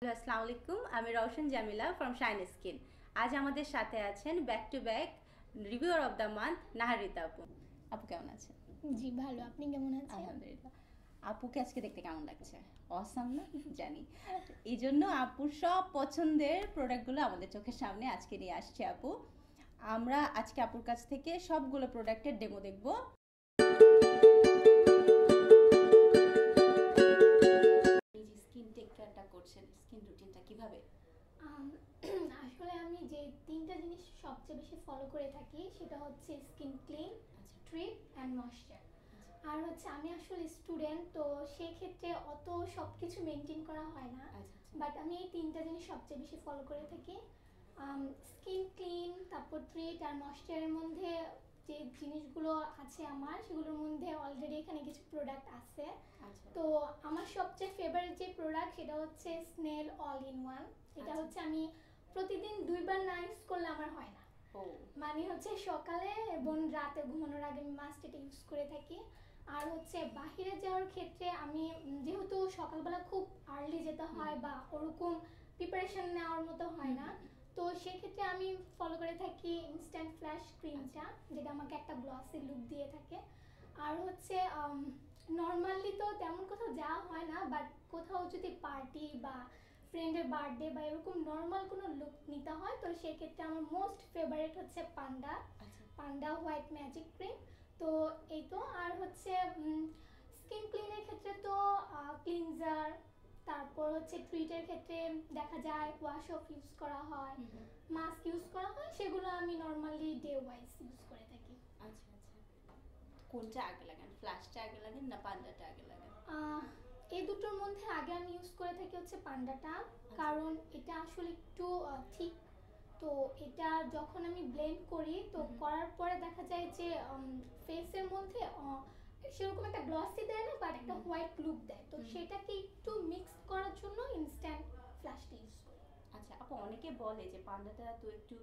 আসসালামু আলাইকুম, আমি Roushan Jamila from Shine Skin. আজ আমাদের সাথে আছেন back to back reviewer of the month Naharita আপু। আপু কেমন আছেন? জি ভালো, আপনি কেমন আছেন? আলহামদুলিল্লাহ। আপুকে আজকে দেখতে কেমন লাগছে? অসাম না? জানি। এই জন্য আপুর সব পছন্দের প্রোডাক্টগুলো আমাদের চোখের সামনে আজকে নিয়ে আসছে আপু। আমরা আজকে আপুর কাছ থেকে সবগুলো প্রোডাক্টের ডেমো দেখবো। স্কিন টেক কেয়ারটা করছেন, স্কিন রুটিনটা কিভাবে? আসলে আমি যে তিনটা জিনিস সবচেয়ে বেশি ফলো করে থাকি সেটা হচ্ছে skin clean, treat and moisture. আর হচ্ছে আমি আসলে স্টুডেন্ট, তো সেক্ষেত্রে অত সব কিছু মেনটেন করা হয় না, বাট আমি এই তিনটা জিনিস সবচেয়ে বেশি ফলো করে থাকি। স্কিন ক্লিন, তারপর ট্রিট আর ময়েশ্চারের মধ্যে যে জিনিসগুলো আছে আমার, সেগুলোর মধ্যে অলরেডি এখানে কিছু প্রোডাক্ট আছে। তো আমার সবচেয়ে ফেভারিট যে প্রোডাক্ট সেটা হচ্ছে স্নেল অল ইন ওয়ান। এটা হচ্ছে আমি প্রতিদিন 2বার না ইউজ করলে আমার হয় না, মানে হচ্ছে সকালে এবং রাতে ঘুমানোর আগে আমি মাস্ট এটা ইউজ করে থাকি। আর হচ্ছে বাহিরে যাওয়ার ক্ষেত্রে আমি যেহেতু সকালবেলা খুব আর্লি যেতে হয় বা ওরকম প্রিপারেশন নেওয়ার মতো হয় না, তো সেক্ষেত্রে আমি ফলো করে থাকি ইনস্ট্যান্ট ফ্ল্যাশ ক্রিমটা, যেটা আমাকে একটা গ্লসি লুক দিয়ে থাকে। আর হচ্ছে নর্মালি তো তেমন কোথাও যাওয়া হয় না, বাট কোথাও যদি পার্টি বা ফ্রেন্ডের বার্থডে বা এরকম নর্মাল কোনো লুক নিতে হয়, তো সেক্ষেত্রে আমার মোস্ট ফেভারিট হচ্ছে পান্ডা হোয়াইট ম্যাজিক ক্রিম। তো এই তো। আর হচ্ছে স্কিন ক্লিনের ক্ষেত্রে তো ক্লিনজার, তারপর হচ্ছে ট্রিটের ক্ষেত্রে দেখা যায় ওয়াশ অফ ইউজ করা হয়, মাস্ক ইউজ করা হয়, সেগুলো আমি নর্মালি ডে ওয়াইজ ইউজ করে থাকি। আচ্ছা আচ্ছা, কোনটা আগে লাগান? ফ্ল্যাশটা আগে লাগান না পান্ডাটা আগে লাগান? এই দুটোর মধ্যে আগে আমি ইউজ করে থাকি হচ্ছে পান্ডাটা, কারণ এটা আসলে একটু ঠিক। তো এটা যখন আমি ব্লেন্ড করি, তো করার পরে দেখা যায় যে ফেসের মধ্যে সেরকম একটা গ্লসি দেয় না, বাট একটা হোয়াইট লুক দেয়। তো সেটাকে একটু মিক্স করার জন্য ইনস্ট্যান্ট ফ্ল্যাশটা ইউজ করি। আচ্ছা আপু, অনেকে বলে যে পান্ডাটা তো একটু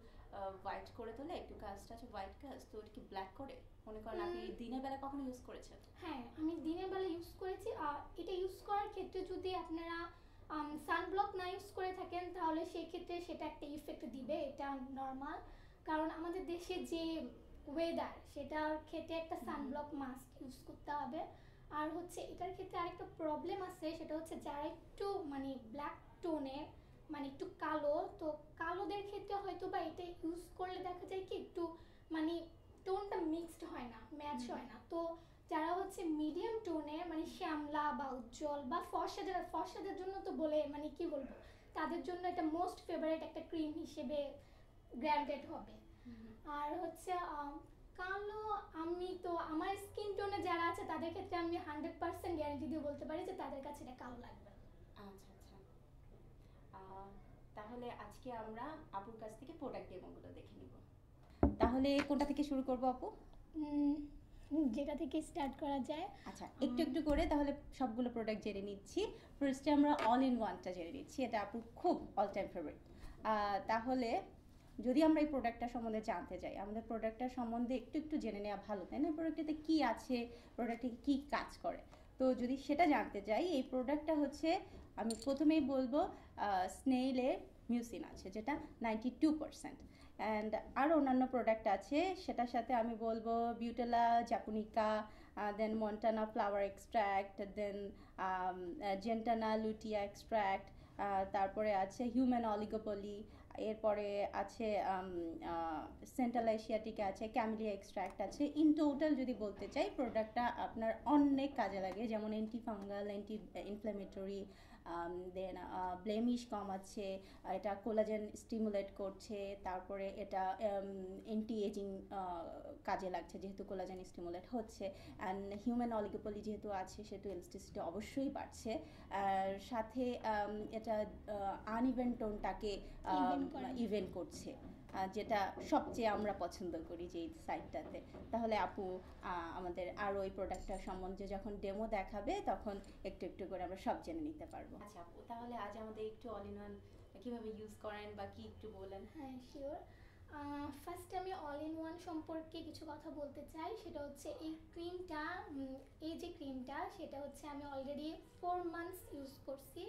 হোয়াইট করে তোলে, একটু কাজটা আছে হোয়াইট কাজ, তো এটা কি ব্ল্যাক করে? মনে করেন আপনি দিনের বেলা কখনো ইউজ করেছেন? হ্যাঁ, আমি দিনের বেলা ইউজ করেছি। আর এটা ইউজ করার ক্ষেত্রে যদি আপনারা সানব্লক না ইউজ করে থাকেন, তাহলে সেই ক্ষেত্রে সেটা একটা ইফেক্ট দিবে, এটা নর্মাল। কারণ আমাদের দেশে যে ওয়েদার, সেটার ক্ষেত্রে একটা সানব্লক মাস্ক ইউজ করতে হবে। আর হচ্ছে এটার ক্ষেত্রে আরেকটা প্রবলেম আছে, সেটা হচ্ছে যারা একটু মানে ব্ল্যাক টোনের, মানে একটু কালো, তো কালোদের ক্ষেত্রে হয়তো বা এটা ইউজ করলে দেখা যায় কি একটু মানে টোনটা মিক্সড হয় না, ম্যাচ হয় না। তো যারা হচ্ছে মিডিয়াম টোনের, মানে শ্যামলা বা উজ্জ্বল বা ফর্সাদের জন্য তো বলে মানে কি বলবো, তাদের জন্য এটা মোস্ট ফেভারিট একটা ক্রিম হিসেবে গ্র্যান্ডেড হবে। আর হচ্ছে কালো, আমি তো আমার স্কিন টোনে যারা আছে তাদের ক্ষেত্রে আমি 100% গ্যারান্টি দিয়ে বলতে পারি যে তাদের কাছে এটা কালো লাগবে না। আচ্ছা আচ্ছা, তাহলে আজকে আমরা আপুর কাছ থেকে প্রোডাক্ট ডেমোগুলো দেখে নিব। তাহলে কোনটা থেকে শুরু করব আপু? যেটা থেকে স্টার্ট করা যায়। আচ্ছা, একটু একটু করে তাহলে সবগুলো প্রোডাক্ট জেনে নিচ্ছি। ফার্স্টে আমরা অল ইন ওয়ানটা জেনে নিচ্ছি, এটা আপুর খুব অল টাইম ফেভারিট। তাহলে যদি আমরা এই প্রোডাক্টটা সম্বন্ধে জানতে চাই, আমাদের প্রোডাক্টটার সম্বন্ধে একটু একটু জেনে নেওয়া ভালো, তাই না? প্রোডাক্টটাতে কী আছে, প্রোডাক্টে কী কাজ করে, তো যদি সেটা জানতে চাই, এই প্রোডাক্টটা হচ্ছে, আমি প্রথমেই বলবো স্নেইলের মিউসিন আছে, যেটা 92%, অ্যান্ড আরও অন্যান্য প্রোডাক্ট আছে, সেটার সাথে আমি বলবো বিউটেলা জাপুনিকা, দেন মন্টানা ফ্লাওয়ার এক্সট্র্যাক্ট, দেন জেন্টানা লুটিয়া এক্সট্র্যাক্ট, তারপরে আছে হিউম্যান অলিগোপলি, এরপরে আছে সেন্ট্রাল এশিয়াটিক আছে, ক্যামেলিয়া এক্সট্র্যাক্ট আছে। ইন টোটাল যদি বলতে চাই, প্রোডাক্টটা আপনার অনেক কাজে লাগে, যেমন অ্যান্টি ফাঙ্গাল, অ্যান্টি ইনফ্ল্যামেটরি, দেন ব্লেমিশ কমাচ্ছে, এটা কোলাজেন স্টিমুলেট করছে, তারপরে এটা অ্যান্টি এজিং কাজে লাগছে যেহেতু কোলাজেন স্টিমুলেট হচ্ছে, অ্যান্ড হিউম্যান অলিগোপলি যেহেতু আছে সেহেতু এলাস্টিসিটি অবশ্যই বাড়ছে। সাথে এটা আনইভেন টোনটাকে ইভেন করছে, যেটা সবচেয়ে আমরা পছন্দ করি যে এই সাইডটাতে। তাহলে আপু আমাদের আরও ওই প্রোডাক্টটা সম্বন্ধে যখন ডেমো দেখাবে, তখন একটু একটু করে আমরা সব জেনে নিতে পারবো। আচ্ছা আপু, তাহলে আজ আমাদের একটু অল ইন ওয়ান কীভাবে ইউজ করেন বা কি একটু বলেন। হ্যাঁ, শিওর। ফার্স্টে আমি অল ইন ওয়ান সম্পর্কে কিছু কথা বলতে চাই। সেটা হচ্ছে এই ক্রিমটা, এই যে ক্রিমটা, সেটা হচ্ছে আমি অলরেডি 4 মান্থস ইউজ করছি।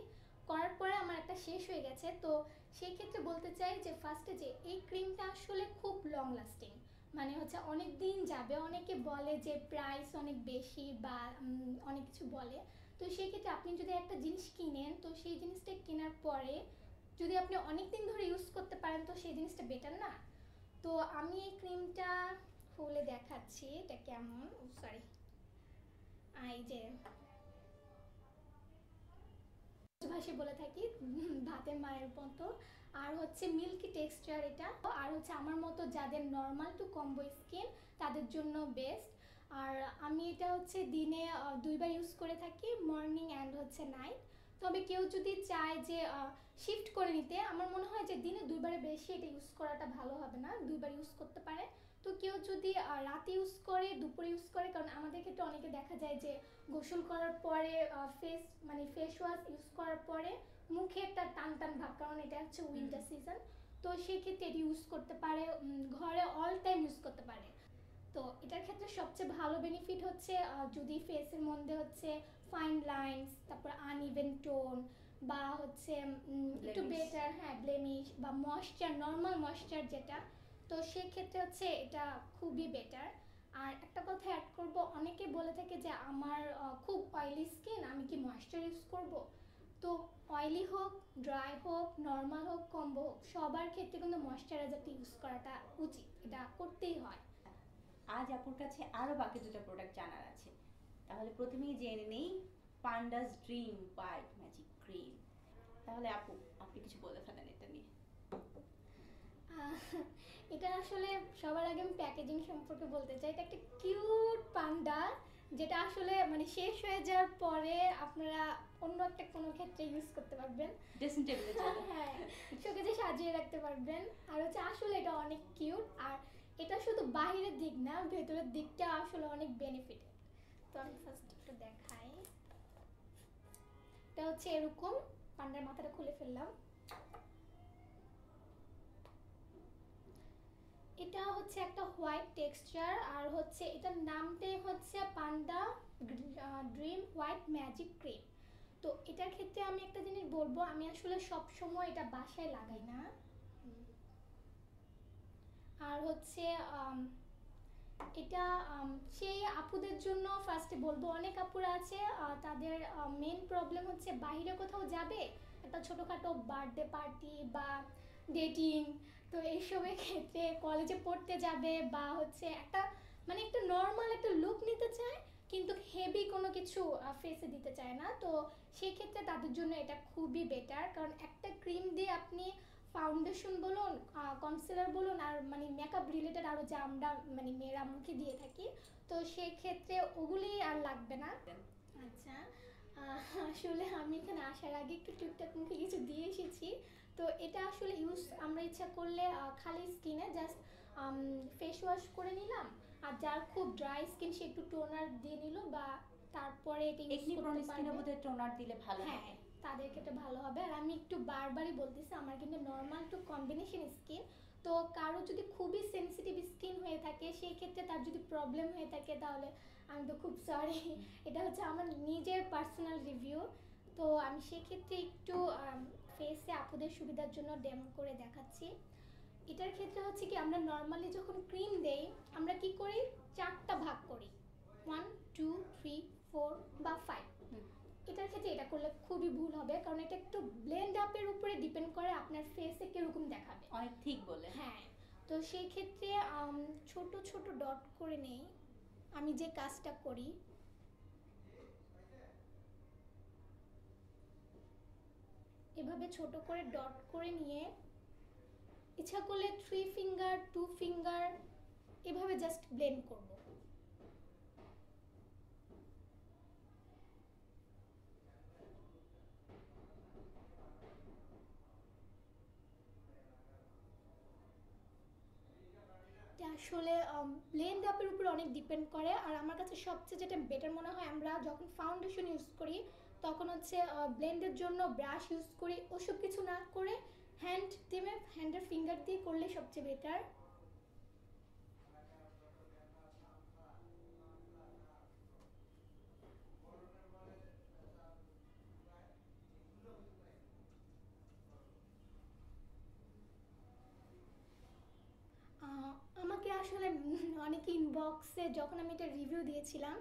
করার পরে আমার একটা শেষ হয়ে গেছে। তো সেই ক্ষেত্রে বলতে চাই যে ফার্স্টে যে এই ক্রিমটা আসলে খুব লং লাস্টিং, মানে হচ্ছে অনেক দিন যাবে। অনেকে বলে যে প্রাইস অনেক বেশি বা অনেক কিছু বলে। তো সেই ক্ষেত্রে আপনি যদি একটা জিনিস কিনেন, তো সেই জিনিসটা কেনার পরে যদি আপনি অনেক দিন ধরে ইউজ করতে পারেন, তো সেই জিনিসটা বেটার না? তো আমি এই ক্রিমটা খুলে দেখাচ্ছি এটা কেমন। সরি, এই যে ভাষায় বলে থাকি ভাতের মায়ের মতো। আর হচ্ছে মিল্কি টেক্সচার এটা। আর হচ্ছে আমার মতো যাদের নর্মাল টু কম্বো স্কিন তাদের জন্য বেস্ট। আর আমি এটা হচ্ছে দিনে 2বার ইউজ করে থাকি, মর্নিং অ্যান্ড হচ্ছে নাইট। তবে কেউ যদি চায় যে শিফট করে নিতে, আমার মনে হয় যে দিনে 2বারের বেশি এটা ইউজ করাটা ভালো হবে না, 2বার ইউজ করতে পারে। তো কেউ যদি রাতে ইউজ করে, দুপুরে ইউজ করে, কারণ আমাদের ক্ষেত্রে অনেকে দেখা যায় যে গোসল করার পরে ফেস ওয়াশ ইউজ করার পরে মুখে একটা টান টান ভাব, কারণ এটা হচ্ছে উইন্টার সিজন। তো সেই ক্ষেত্রে এটি ইউজ করতে পারে, ঘরে অল টাইম ইউজ করতে পারে। তো এটার ক্ষেত্রে সবচেয়ে ভালো বেনিফিট হচ্ছে যদি ফেসের মধ্যে হচ্ছে ফাইন লাইনস, তারপর আনইভেন টোন বা হচ্ছে একটু বেটার, হ্যাঁ, ব্লেমিশ বা ময়েশ্চার, নর্মাল ময়েশ্চার যেটা, তো সেক্ষেত্রে হচ্ছে এটা খুবই বেটার। আর একটা কথা অ্যাড করব, অনেকে বলে থাকে যে আমার খুব অয়েলি স্কিন, আমি কি ময়েশ্চার ইউজ করব? তো অয়েলি হোক, ড্রাই হোক, নর্মাল হোক, কম্বো হোক, সবার ক্ষেত্রে কিন্তু ময়েশ্চারাইজারটা ইউজ করাটা উচিত, এটা করতেই হয়। আজ আপুর কাছে আরো বাকি দুটো প্রোডাক্ট জানার আছে, তাহলে প্রথমেই জেনে নেই pandas dream white magic cream. তাহলে আপু, আপনি কিছু বলে ফেলেন এটা নিয়ে। আহ, এটা আসলে সবার আগে আমি প্যাকেজিং সম্পর্কে বলতে চাই। এটা একটা কিউট পান্ডা, যেটা আসলে মানে শেষ হয়ে যাওয়ার পরে আপনারা অন্য একটা কোনো ক্ষেত্রে ইউজ করতে পারবেন। ড্রেসিং টেবিলের জন্য। হ্যাঁ, শোকেজে সাজিয়ে রাখতে পারবেন। আর হচ্ছে আসলে এটা অনেক কিউট। আর এটা শুধু বাইরের দিক না, ভেতরের দিকটা আসলে অনেক বেনিফিটেড। তো আমি ফার্স্ট একটু দেখাই। এটা হচ্ছে এরকম, পান্ডার মাথাটা খুলে ফেললাম। এটা হচ্ছে একটা হোয়াইট টেক্সচার, আর হচ্ছে এটার নামটাই হচ্ছে পান্ডা ড্রিম হোয়াইট ম্যাজিক ক্রিম। তো এটার ক্ষেত্রে আমি একটা জিনিস বলবো, আমি আসলে সব সময় এটা বাসায় লাগাই না। আর হচ্ছে এটা সেই আপুদের জন্য ফার্স্টে বলবো, অনেক আপুরা আছে তাদের মেন প্রবলেম হচ্ছে বাইরে কোথাও যাবে, একটা ছোটোখাটো বার্থডে পার্টি বা ডেটিং, তো এইসবের ক্ষেত্রে কলেজে পড়তে যাবে বা হচ্ছে একটা মানে একটু নর্মাল একটা লুক নিতে চায়, কিন্তু হেভি কোনো কিছু ফেসে দিতে চায় না। তো সেই ক্ষেত্রে তাদের জন্য এটা খুবই বেটার, কারণ একটা ক্রিম দিয়ে আপনি ফাউন্ডেশন বলুন, কনসিলার বলুন, আর মানে মেকআপ রিলেটেড আরও যা আমরা মানে মেয়েরা মুখে দিয়ে থাকি, তো সেই ক্ষেত্রে ওগুলি আর লাগবে না। আচ্ছা, আসলে আমি এখানে আসার আগে একটু টুকটাক মুখে কিছু দিয়ে এসেছি। তো এটা আসলে ইউজ আমরা ইচ্ছা করলে খালি স্কিনে জাস্ট ফেস ওয়াশ করে নিলাম, আর যার খুব ড্রাই স্কিন সে একটু টোনার দিয়ে নিল, বা তারপরে এটা ইউজ একনি প্রন করতে স্কিনে পারবে। বোধহয় টোনার দিলে ভালো হ্যাঁ, হবে। তাদের ক্ষেত্রে ভালো হবে। আর আমি একটু বারবারই বলতেছি, আমার কিন্তু নর্মাল টু কম্বিনেশন স্কিন। তো কারো যদি খুবই সেনসিটিভ স্কিন হয়ে থাকে, সেই ক্ষেত্রে তার যদি প্রবলেম হয়ে থাকে, তাহলে আমি তো খুব সরি, এটা হচ্ছে আমার নিজের পার্সোনাল রিভিউ। তো আমি সেক্ষেত্রে একটু ফেসে আপুদের সুবিধার জন্য ডেমো করে দেখাচ্ছি। এটার ক্ষেত্রে হচ্ছে কি, আমরা নর্মালি যখন ক্রিম দেই, আমরা কি করি, 4টা ভাগ করি, 1 2 3 4 বা 5। এটার ক্ষেত্রে এটা করলে খুবই ভুল হবে, কারণ এটা একটু ব্লেন্ড আপের উপরে ডিপেন্ড করে আপনার ফেসে কিরকম দেখাবে। অনেক ঠিক বলে। হ্যাঁ, তো সেই ক্ষেত্রে ছোট ছোট ডট করে নেই। আমি যে কাজটা করি, এভাবে ছোট করে ডট করে নিয়ে ইচ্ছা করলে 3 ফিঙ্গার 2 ফিঙ্গার এভাবে জাস্ট ব্লেন্ড করব। আসলে ব্লেন্ড আপের উপর অনেক ডিপেন্ড করে। আর আমার কাছে সবচেয়ে যেটা বেটার মনে হয়, আমরা যখন ফাউন্ডেশন ইউজ করি তখন হচ্ছে ব্লেন্ডের জন্য ব্রাশ ইউজ করি, ওসব কিছু না করে হ্যান্ড দিয়ে, হ্যান্ডের ফিঙ্গার দিয়ে করলে সবচেয়ে বেটার। আসলে অনেকে ইনবক্সে যখন আমি এটা রিভিউ দিয়েছিলাম,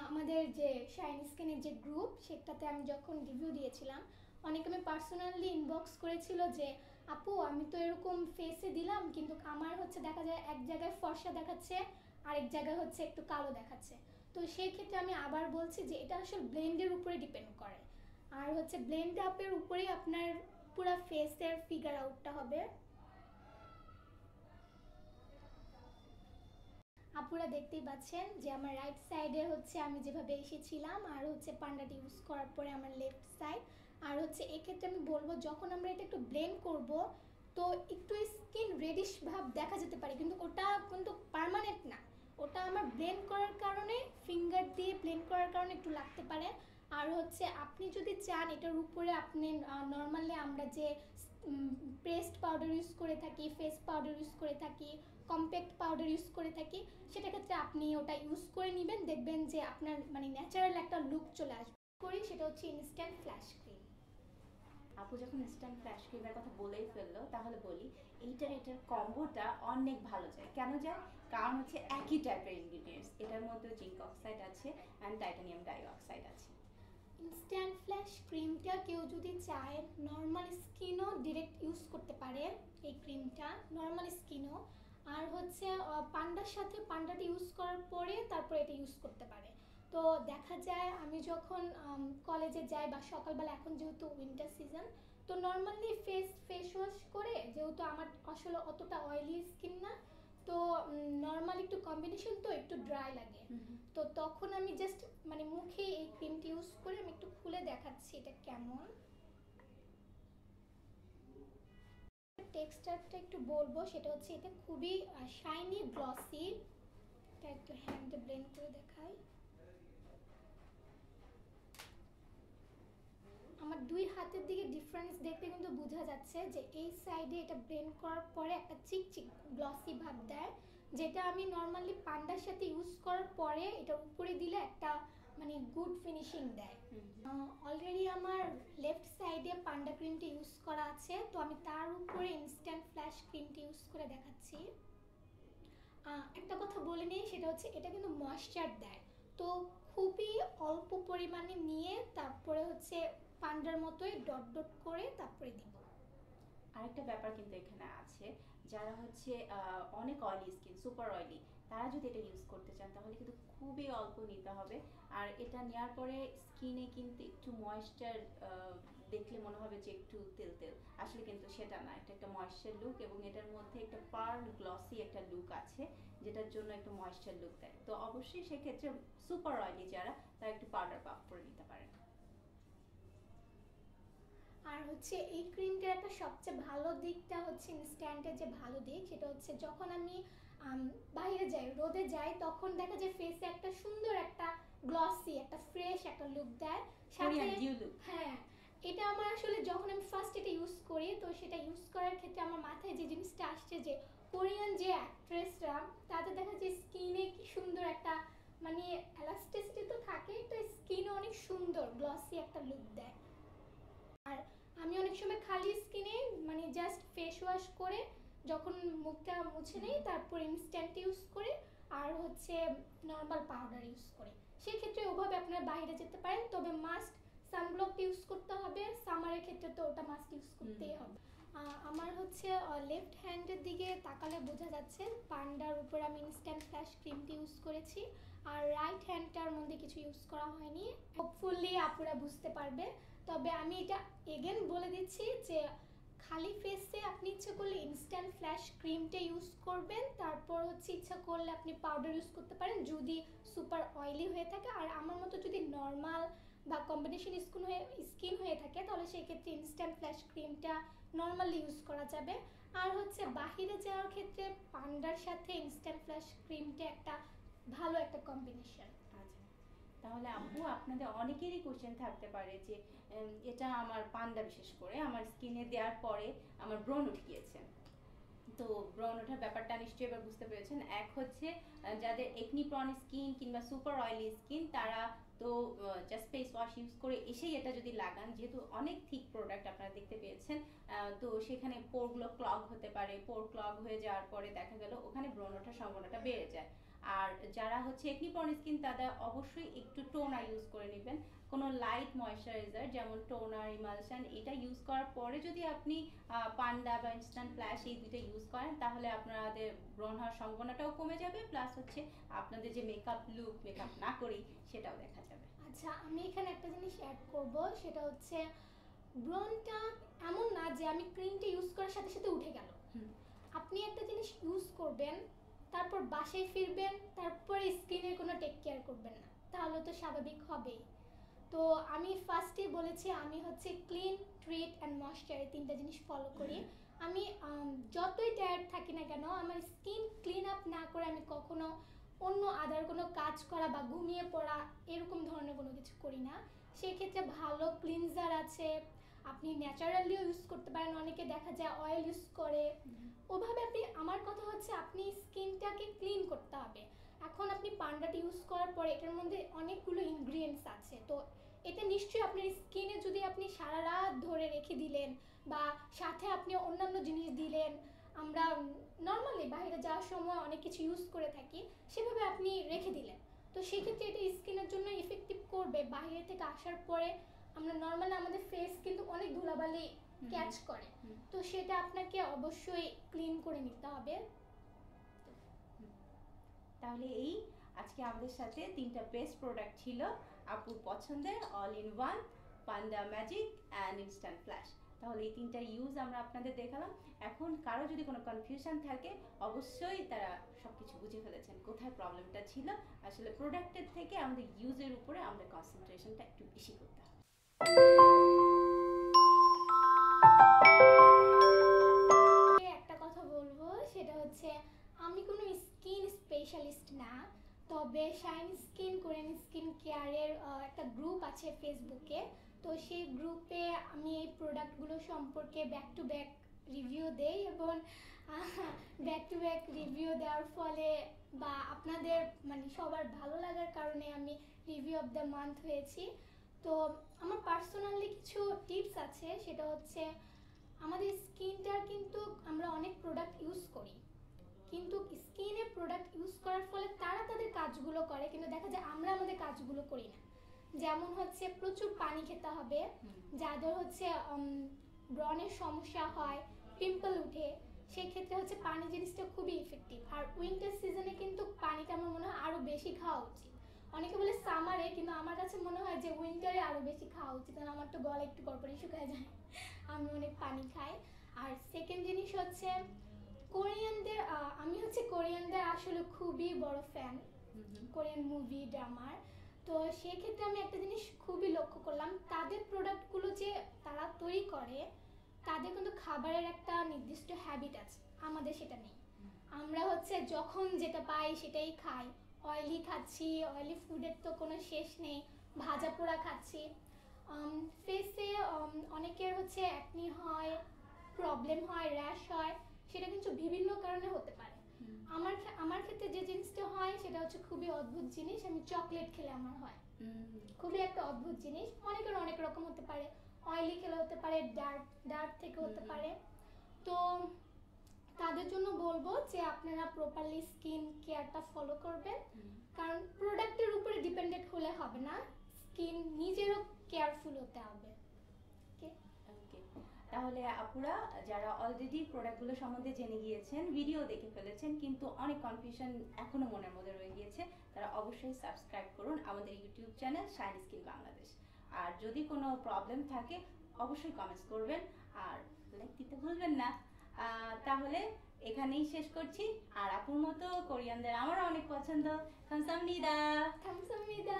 আমাদের যে শাইন স্কিনের যে গ্রুপ সেটাতে আমি যখন রিভিউ দিয়েছিলাম, অনেকে আমি পার্সোনালি ইনবক্স করেছিল যে আপু আমি তো এরকম ফেসে দিলাম কিন্তু আমার হচ্ছে দেখা যায় এক জায়গায় ফর্সা দেখাচ্ছে, আরেক জায়গায় হচ্ছে একটু কালো দেখাচ্ছে। তো সেই ক্ষেত্রে আমি আবার বলছি যে এটা আসলে ব্লেন্ডের উপরে ডিপেন্ড করে, আর হচ্ছে ব্লেন্ড আপের উপরেই আপনার পুরো ফেসের ফিগার আউটটা হবে। আপুরা দেখতেই পাচ্ছেন যে আমার রাইট সাইডে হচ্ছে আমি যেভাবে এসেছিলাম, আর হচ্ছে পান্ডাটি ইউজ করার পরে আমার লেফট সাইড। আর হচ্ছে এক্ষেত্রে আমি বলবো যখন আমরা এটা একটু ব্লেন্ড করব তো একটু স্কিন রেডিশ ভাব দেখা যেতে পারে, কিন্তু ওটা কিন্তু পার্মানেন্ট না, ওটা আমার ব্লেন্ড করার কারণে, ফিঙ্গার দিয়ে ব্লেন্ড করার কারণে একটু লাগতে পারে। আর হচ্ছে আপনি যদি চান এটার উপরে আপনি নর্মালি আমরা যে পেস্ট পাউডার ইউজ করে থাকি, ফেস পাউডার ইউজ করে থাকি, কম্প্যাক্ট পাউডার ইউজ করে থাকি, সেটার ক্ষেত্রে আপনি ওটা ইউজ করে নেবেন, দেখবেন যে আপনার মানে ন্যাচারাল একটা লুক চলে আসবে। করি সেটা হচ্ছে ইনস্ট্যান্ট ফ্ল্যাশ ক্রিম। আপু যখন ইনস্ট্যান্ট ফ্ল্যাশ ক্রিমের কথা বলেই ফেললো তাহলে বলি এটার কম্বোটা অনেক ভালো যায়। কেন যায়? কারণ হচ্ছে একই টাইপের ইনগ্রিডিয়েন্টস, এটার মধ্যে জিঙ্ক অক্সাইড আছে অ্যান্ড টাইটানিয়াম ডাইঅক্সাইড আছে। ইনস্ট্যান্ট ফ্ল্যাশ ক্রিমটা কেউ যদি চায় নর্মাল স্কিনও ডিরেক্ট ইউজ করতে পারে এই ক্রিমটা, নর্মাল স্কিনও। আর হচ্ছে পান্ডার সাথে পান্ডাটা ইউজ করার পরে তারপরে এটা ইউজ করতে পারে। তো দেখা যায় আমি যখন কলেজে যাই বা সকালবেলা, এখন যেহেতু উইন্টার সিজন, তো নর্মালি ফেস ওয়াশ করে, যেহেতু আমার আসলে অতটা অয়েলি স্কিন না, তো নর্মাল একটু কম্বিনেশন তো একটু ড্রাই লাগে, তো তখন আমি জাস্ট মানে মুখে এই ক্রিমটি ইউজ করে আমি একটু খুলে দেখাচ্ছি এটা কেমন। টেক্সচারটা একটু বলবো, সেটা হচ্ছে এটা খুবই শাইনি গ্লসি। এটা একটু হ্যান্ডে ব্লেন্ড করে দেখাই। আমার দুই হাতের দিকে ডিফারেন্স দেখতে কিন্তু বোঝা যাচ্ছে যে এই সাইডে এটা ব্লেন্ড করার পরে একটা চিকচিক গ্লসি ভাব দেয়, যেটা আমি নর্মালি পান্ডার সাথে ইউজ করার পরে এটা উপরে দিলে একটা মানে গুড ফিনিশিং দেয়। অলরেডি আমার লেফট সাইডে পান্ডা ক্রিমটি ইউজ করা আছে, তো আমি তার উপরে ইনস্ট্যান্ট ফ্ল্যাশ ক্রিমটি ইউজ করে দেখাচ্ছি। একটা কথা বলে নিই, সেটা হচ্ছে এটা কিন্তু ময়েশ্চার দেয়, তো খুবই অল্প পরিমাণে নিয়ে তারপরে হচ্ছে পান্ডার মতোই ডট ডট করে তারপরে দিব। আরেকটা ব্যাপার কিন্তু এখানে আছে, যারা হচ্ছে অনেক অয়েলি স্কিন, সুপার অয়েলি, তারা যদি এটা ইউজ করতে চান তাহলে কিন্তু খুবই অল্প নিতে হবে। আর এটা নেওয়ার পরে স্কিনে কিন্তু একটু ময়েশ্চার দেখলে মনে হবে যে একটু তেল তেল, আসলে কিন্তু সেটা না, এটা একটা ময়েশ্চার লুক এবং এটার মধ্যে একটা পার্ল গ্লসি একটা লুক আছে যেটার জন্য একটু ময়েশ্চার লুক দেয়। তো অবশ্যই সেক্ষেত্রে সুপার অয়েলি যারা, তারা একটু পাউডার পাফ করে নিতে পারেন। আর হচ্ছে এই ক্রিমটার একটা সবচেয়ে ভালো দিকটা হচ্ছে, ইনস্ট্যান্টের যে ভালো দিক সেটা হচ্ছে যখন আমি বাইরে যাই, রোদে যাই, তখন দেখা যায় ফেসে একটা সুন্দর একটা গ্লসি একটা ফ্রেশ একটা লুক দেয় সাথে। হ্যাঁ, এটা আমার আসলে যখন আমি ফার্স্ট এটা ইউজ করি, তো সেটা ইউজ করার ক্ষেত্রে আমার মাথায় যে জিনিসটা আসছে যে কোরিয়ান যে অ্যাক্ট্রেসরা, তাদের দেখা যায় স্কিনে কি সুন্দর একটা মানে এলাস্টিসিটি তো থাকে, তো স্কিনও অনেক সুন্দর গ্লসি একটা লুক দেয়। আর আমি অনেক সময় খালি স্কিনে মানে জাস্ট ফেস ওয়াশ করে যখন মুখটা মুছে নেই, তারপর ইনস্ট্যান্ট ইউজ করি, আর হচ্ছে নর্মাল পাউডার ইউজ করি। সেক্ষেত্রে ওভাবে আপনারা বাইরে যেতে পারেন, তবে মাস্ট সানব্লক ইউজ করতে হবে, সামারের ক্ষেত্রে তো ওটা মাস্ট ইউজ করতেই হবে। আমার হচ্ছে লেফট হ্যান্ডের দিকে তাকালে বোঝা যাচ্ছে পান্ডার উপর আমি ইনস্ট্যান্ট ফ্ল্যাশ ক্রিমটি ইউজ করেছি, আর রাইট হ্যান্ডটার মধ্যে কিছু ইউজ করা হয়নি। হোপফুলি আপুরা বুঝতে পারবে। তবে আমি এটা এগেন বলে দিচ্ছি যে খালি ফেসে আপনি ইচ্ছা করলে ইনস্ট্যান্ট ফ্ল্যাশ ক্রিমটা ইউজ করবেন, তারপর হচ্ছে ইচ্ছা করলে আপনি পাউডার ইউজ করতে পারেন যদি সুপার অয়েলি হয়ে থাকে। আর আমার মতো যদি নর্মাল বা কম্বিনেশন স্কিন হয়ে থাকে তাহলে সেই ক্ষেত্রে ইনস্ট্যান্ট ফ্ল্যাশ ক্রিমটা নর্মালি ইউজ করা যাবে। আর হচ্ছে বাহিরে যাওয়ার ক্ষেত্রে পান্ডার সাথে ইনস্ট্যান্ট ফ্ল্যাশ ক্রিমটা একটা ভালো একটা কম্বিনেশন। আচ্ছা, তাহলে আব্বু আপনাদের অনেকেরই কোশ্চেন থাকতে পারে যে এটা আমার পান্ডা বিশেষ করে আমার স্কিনে দেওয়ার পরে আমার ব্রণ উঠে গিয়েছে, তো ব্রণ ওঠার ব্যাপারটা নিশ্চয়ই এবার বুঝতে পেরেছেন। এক হচ্ছে যাদের একনি প্রন স্কিন কিংবা সুপার অয়েলি স্কিন, তারা তো জাস্ট ফেস ওয়াশ ইউজ করে এসেই এটা যদি লাগান, যেহেতু অনেক থিক প্রোডাক্ট আপনারা দেখতে পেয়েছেন, তো সেখানে পোরগুলো ক্লগ হতে পারে। পোর ক্লগ হয়ে যাওয়ার পরে দেখা গেল ওখানে ব্রণ ওঠার সম্ভাবনাটা বেড়ে যায়। আর যারা হচ্ছে একনি প্রন স্কিন, তাদের অবশ্যই একটু টোনার ইউজ করে নেবেন, কোনো লাইট ময়শ্চারাইজার যেমন টোনার, ইমালশন, এটা ইউজ করার পরে যদি আপনি পান্ডা বা ইনস্ট্যান্ট ফ্ল্যাশ এই দুটো ইউজ করেন, তাহলে আপনাদের ব্রণ হওয়ার সম্ভাবনাটাও কমে যাবে, প্লাস হচ্ছে আপনাদের যে মেকআপ লুক, মেকআপ না করেই সেটাও দেখা যাবে। আচ্ছা, আমি এখানে একটা জিনিস অ্যাড করব, সেটা হচ্ছে ব্রণটা এমন না যে আমি ক্রিমটা ইউজ করার সাথে সাথে উঠে গেল। আপনি একটা জিনিস ইউজ করবেন, তারপর বাসায় ফিরবেন, তারপরে স্কিনের কোনো টেক কেয়ার করবেন না, তাহলে তো স্বাভাবিক হবেই। তো আমি ফার্স্টে বলেছি আমি হচ্ছে ক্লিন, ট্রিট অ্যান্ড ময়শ্চার তিনটা জিনিস ফলো করি। আমি যতই টায়ার্ড থাকি না কেন, আমার স্কিন ক্লিন আপ না করে আমি কখনো অন্য আদার কোনো কাজ করা বা ঘুমিয়ে পড়া এরকম ধরনের কোনো কিছু করি না। সেক্ষেত্রে ভালো ক্লিনজার আছে, আপনি ন্যাচারালিও ইউজ করতে পারেন, অনেকে দেখা যায় অয়েল ইউজ করে, ওভাবে আপনি, আমার কথা হচ্ছে আপনি স্কিনটাকে ক্লিন করতে হবে। এখন আপনি পান্ডাটা ইউজ করার পরে এটার মধ্যে অনেকগুলো ইনগ্রিডিয়েন্টস আছে, তো এটা নিশ্চয়ই আপনার স্কিনে যদি আপনি সারা রাত ধরে রেখে দিলেন বা সাথে আপনি অন্যান্য জিনিস দিলেন, আমরা নর্মালি বাইরে যাওয়ার সময় অনেক কিছু ইউজ করে থাকি, সেভাবে আপনি রেখে দিলেন, তো সেক্ষেত্রে এটা স্কিনের জন্য ইফেক্টিভ করবে। বাইরে থেকে আসার পরে আমরা নর্মালি আমাদের ফেস কিন্তু অনেক ধুলাবালি ক্যাচ করে, তো সেটা আপনাকে অবশ্যই ক্লিন করে নিতে হবে। তাহলে এই আজকে আমাদের সাথে তিনটা বেস্ট প্রোডাক্ট ছিল আপুর পছন্দের, all in one, panda magic and instant flash. তাহলে এই তিনটা ইউজ আমরা আপনাদের দেখালাম। এখন কারো যদি কোনো কনফিউশন থাকে, অবশ্যই তারা সবকিছু বুঝে ফেলেছেন কোথায় প্রবলেমটা ছিল। আসলে প্রোডাক্টের থেকে আমাদের ইউজের উপরে আমাদের কনসেন্ট্রেশনটা একটু বেশি করতে হবে। একটা কথা বলবো, সেটা হচ্ছে আমি কোনো স্কিন স্পেশালিস্ট না, তবে শাইন স্কিন কোরিয়ান স্কিন কেয়ারের একটা গ্রুপ আছে ফেসবুকে, তো সেই গ্রুপে আমি এই প্রোডাক্টগুলো সম্পর্কে ব্যাক টু ব্যাক রিভিউ দেই, এবং ব্যাক টু ব্যাক রিভিউ দেওয়ার ফলে বা আপনাদের মানে সবার ভালো লাগার কারণে আমি রিভিউ অফ দ্য মান্থ হয়েছি। তো আমার পার্সোনালি কিছু টিপস আছে, সেটা হচ্ছে আমাদের স্কিনটার কিন্তু আমরা অনেক প্রোডাক্ট ইউজ করি, কিন্তু স্কিনে প্রোডাক্ট ইউজ করার ফলে তারা তাদের কাজগুলো করে, কিন্তু দেখা যায় আমরা আমাদের কাজগুলো করি না। যেমন হচ্ছে প্রচুর পানি খেতে হবে, যাদের হচ্ছে ব্রণের সমস্যা হয়, পিম্পল উঠে, সেই ক্ষেত্রে হচ্ছে পানি জিনিসটা খুবই ইফেক্টিভ। আর উইন্টার সিজনে কিন্তু পানিটা আমার মনে হয় আরও বেশি খাওয়া উচিত। অনেকে বলে সামারে, কিন্তু আমার কাছে মনে হয় যে উইন্টারে আরও বেশি খাওয়া উচিত, কারণ আমার তো গলা একটু পরপরই শুকায় যায়, আমি অনেক পানি খাই। আর সেকেন্ড জিনিস হচ্ছে কোরিয়ানদের, আমি হচ্ছে কোরিয়ানদের আসলে খুবই বড় ফ্যান, কোরিয়ান মুভি ড্রামার। তো সেক্ষেত্রে আমি একটা জিনিস খুবই লক্ষ্য করলাম, তাদের প্রোডাক্টগুলো যে তারা তৈরি করে, তাদের কিন্তু খাবারের একটা নির্দিষ্ট হ্যাবিট আছে, আমাদের সেটা নেই। আমরা হচ্ছে যখন যেটা পাই সেটাই খাই, অয়েলি খাচ্ছি, অয়েলি ফুডের তো কোনো শেষ নেই, ভাজা পোড়া খাচ্ছি। ফেসে অনেকের হচ্ছে অ্যাকনি হয়, প্রবলেম হয়, র্যাশ হয়, সেটা কিন্তু বিভিন্ন কারণে হতে পারে। আমার ক্ষেত্রে যে জিনিসটা হয় সেটা হচ্ছে খুবই অদ্ভুত জিনিস, আমি চকলেট খেলে আমার হয়, খুবই একটা অদ্ভুত জিনিস। অনেকের অনেক রকম হতে পারে, অয়েলি খেলে হতে পারে, ডার্ক থেকে হতে পারে। তো তাদের জন্য বলবো যে আপনারা প্রপারলি স্কিন কেয়ারটা ফলো করবেন, কারণ প্রোডাক্টের উপরে ডিপেন্ডেন্ট হলে হবে না, স্কিন নিজেরও কেয়ারফুল হতে হবে। তাহলে আপুরা যারা অলরেডি প্রোডাক্টগুলো সম্বন্ধে জেনে গিয়েছেন, ভিডিও দেখে ফেলেছেন, কিন্তু অনেক কনফিউশন এখনো মনের মধ্যে রয়ে গিয়েছে, তারা অবশ্যই সাবস্ক্রাইব করুন আমাদের YouTube channel Shine Skin Bangladesh. আর যদি কোনো প্রবলেম থাকে অবশ্যই কমেন্টস করবেন, আর লাইক দিতে ভুলবেন না। তাহলে এখানেই শেষ করছি। আর আপুর মতো কোরিয়ানদের আমার অনেক পছন্দ। 감사합니다. 감사합니다.